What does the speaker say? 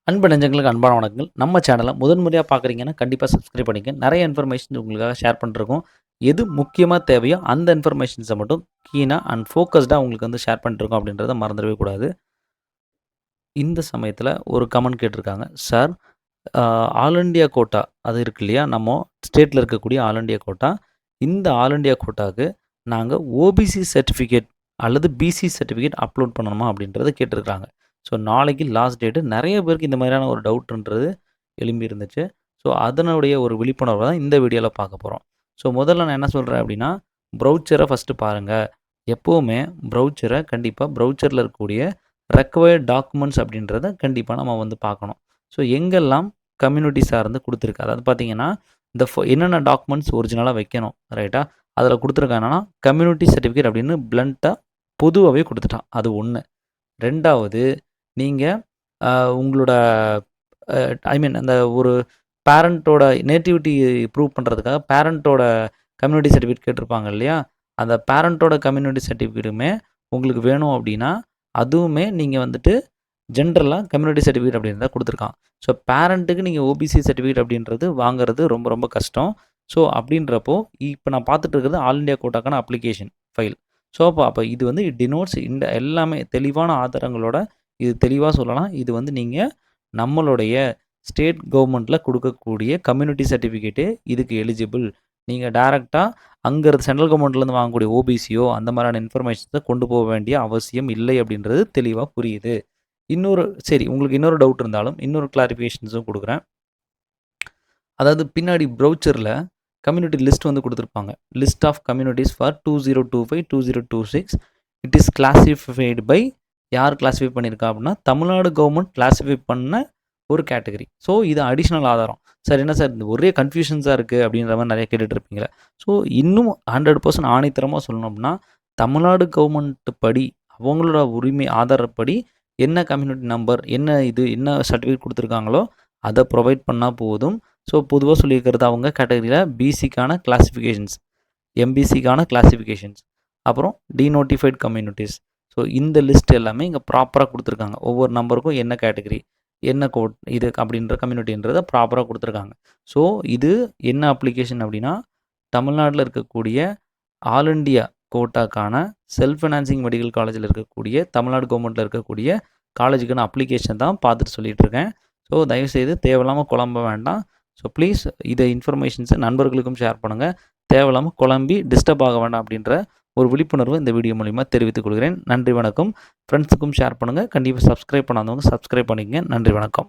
அன்பு நெஞ்சங்களுக்கு அன்பான வணக்கங்கள். நம்ம சேனலை முதன்முறையாக பார்க்குறீங்கன்னா கண்டிப்பாக சப்ஸ்கிரைப் பண்ணிக்க. நிறைய இன்ஃபர்மேஷன் உங்களுக்காக ஷேர் பண்ணிருக்கோம். எது முக்கியமாக தேவையோ அந்த இன்ஃபர்மேஷன்ஸை மட்டும் கீனாக அண்ட் ஃபோக்கஸ்டாக உங்களுக்கு வந்து ஷேர் பண்ணிருக்கோம் அப்படின்றத மறந்துடவே கூடாது. இந்த சமயத்தில் ஒரு கமெண்ட் கேட்டிருக்காங்க. சார், ஆல் இண்டியா கோட்டா அது இருக்கு இல்லையா, நம்ம ஸ்டேட்டில் இருக்கக்கூடிய ஆல் இண்டியா கோட்டா, இந்த ஆல் இண்டியா கோட்டாவுக்கு நாங்கள் ஓபிசி சர்டிஃபிகேட் அல்லது பிசி சர்டிஃபிகேட் அப்லோட் பண்ணணுமா அப்படின்றத கேட்டிருக்காங்க. ஸோ நாளைக்கு லாஸ்ட் டேட்டு. நிறைய பேருக்கு இந்த மாதிரியான ஒரு டவுட்ன்றது எழும்பி இருந்துச்சு. ஸோ அதனுடைய ஒரு விழிப்புணர்வை தான் இந்த வீடியோவில் பார்க்க போகிறோம். ஸோ முதல்ல நான் என்ன சொல்கிறேன் அப்படின்னா, ப்ரௌச்சரை ஃபஸ்ட்டு பாருங்கள். எப்போவுமே ப்ரௌச்சரை கண்டிப்பாக ப்ரௌச்சரில் இருக்கக்கூடிய ரெக்வயர்ட் டாக்குமெண்ட்ஸ் அப்படின்றத கண்டிப்பாக நம்ம வந்து பார்க்கணும். ஸோ எங்கெல்லாம் கம்யூனிட்டி சார்ந்து கொடுத்துருக்கு, அதாவது பார்த்தீங்கன்னா இந்த என்னென்ன டாக்குமெண்ட்ஸ் ஒரிஜினலாக வைக்கணும், ரைட்டா? அதில் கொடுத்துருக்காங்கன்னா கம்யூனிட்டி சர்டிஃபிகேட் அப்படின்னு பிளண்ட்டாக பொதுவாகவே கொடுத்துட்டான். அது ஒன்று. ரெண்டாவது, நீங்கள் உங்களோட ஐ மீன் அந்த ஒரு பேரண்ட்டோட நேட்டிவிட்டி ப்ரூவ் பண்ணுறதுக்காக பேரண்ட்டோட கம்யூனிட்டி சர்டிஃபிகேட் கேட்டிருப்பாங்க இல்லையா? அந்த பேரண்ட்டோட கம்யூனிட்டி சர்டிஃபிகேட்டுமே உங்களுக்கு வேணும் அப்படின்னா, அதுவுமே நீங்கள் வந்துட்டு ஜென்ரலாக கம்யூனிட்டி சர்டிஃபிகேட் அப்படின்றத கொடுத்துருக்கான். ஸோ பேரண்ட்டுக்கு நீங்கள் ஓபிசி சர்டிஃபிகேட் அப்படின்றது வாங்குறது ரொம்ப ரொம்ப கஷ்டம். ஸோ அப்படின்றப்போ இப்போ நான் பார்த்துட்டு இருக்கிறது ஆல் இண்டியா கோட்டாக்கான அப்ளிகேஷன் ஃபைல். ஸோ அப்போ இது வந்து டினோட்ஸ் இந்த எல்லாமே தெளிவான ஆதாரங்களோட இது தெளிவாக சொல்லலாம். இது வந்து நீங்கள் நம்மளுடைய ஸ்டேட் கவர்மெண்ட்டில் கொடுக்கக்கூடிய கம்யூனிட்டி சர்டிஃபிகேட்டு இதுக்கு எலிஜிபிள். நீங்கள் டேரெக்டாக அங்கேருந்து சென்ட்ரல் கவர்மெண்ட்லேருந்து வாங்கக்கூடிய ஓபிசியோ அந்த மாதிரியான இன்ஃபர்மேஷன்ஸை கொண்டு போக வேண்டிய அவசியம் இல்லை அப்படின்றது தெளிவாக புரியுது. சரி, உங்களுக்கு இன்னொரு டவுட் இருந்தாலும் இன்னொரு கிளாரிஃபிகேஷன்ஸும் கொடுக்குறேன். அதாவது பின்னாடி ப்ரௌச்சரில் கம்யூனிட்டி லிஸ்ட் வந்து கொடுத்துருப்பாங்க. List of communities for 2025-2026. It is classified by யார் கிளாஸிஃபை பண்ணியிருக்கா அப்படின்னா தமிழ்நாடு கவர்மெண்ட் கிளாஸிஃபை பண்ண ஒரு கேட்டகரி. ஸோ இது அடிஷ்னல் ஆதாரம். சார் என்ன சார் இந்த ஒரே கன்ஃபியூஷன்ஸாக இருக்குது அப்படின்ற மாதிரி நிறைய கேட்டுட்ருப்பீங்களே. ஸோ இன்னும் 100% ஆணித்தரமாக சொல்லணும் அப்படின்னா, தமிழ்நாடு கவர்மெண்ட் படி அவங்களோட உரிமை ஆதாரப்படி என்ன கம்யூனிட்டி நம்பர், என்ன சர்டிஃபிகேட் கொடுத்துருக்காங்களோ அதை ப்ரொவைட் பண்ணால் போதும். ஸோ பொதுவாக சொல்லியிருக்கிறது அவங்க கேட்டகரியில் பிசிக்கான கிளாஸிஃபிகேஷன்ஸ், எம்பிசிக்கான கிளாஸிஃபிகேஷன்ஸ், அப்புறம் டிநோட்டிஃபைட் கம்யூனிட்டிஸ். ஸோ இந்த லிஸ்ட் எல்லாமே இங்கே ப்ராப்பராக கொடுத்துருக்காங்க. ஒவ்வொரு நம்பருக்கும் என்ன கேட்டகரி, என்ன கோட் இது அப்படின்ற கம்யூனிட்டின்றதை ப்ராப்பராக கொடுத்துருக்காங்க. ஸோ இது என்ன அப்ளிகேஷன் அப்படின்னா, தமிழ்நாட்டில் இருக்கக்கூடிய ஆல் இண்டியா கோட்டாக்கான செல்ஃப் ஃபினான்சிங் மெடிக்கல் காலேஜில் இருக்கக்கூடிய தமிழ்நாடு கவர்மெண்ட்டில் இருக்கக்கூடிய காலேஜுக்கான அப்ளிகேஷன் தான் பார்த்துட்டு சொல்லிகிட்ருக்கேன். ஸோ தயவுசெய்து தேவையில்லாமல் குழம்ப வேண்டாம். ஸோ ப்ளீஸ் இதை இன்ஃபர்மேஷன்ஸை நண்பர்களுக்கும் ஷேர் பண்ணுங்கள். தேவையில்லாமல் குழம்பி டிஸ்டர்ப் ஆக வேண்டாம் அப்படின்ற ஒரு விழிப்புணர்வு இந்த வீடியோ மூலிமா தெரிவித்துக் கொள்கிறேன். நன்றி, வணக்கம். ஃப்ரெண்ட்ஸுக்கும் ஷேர் பண்ணுங்கள். கண்டிப்பாக சப்ஸ்கிரைப் பண்ணாதவங்க சப்ஸ்கிரைப் பண்ணிக்கங்க. நன்றி, வணக்கம்.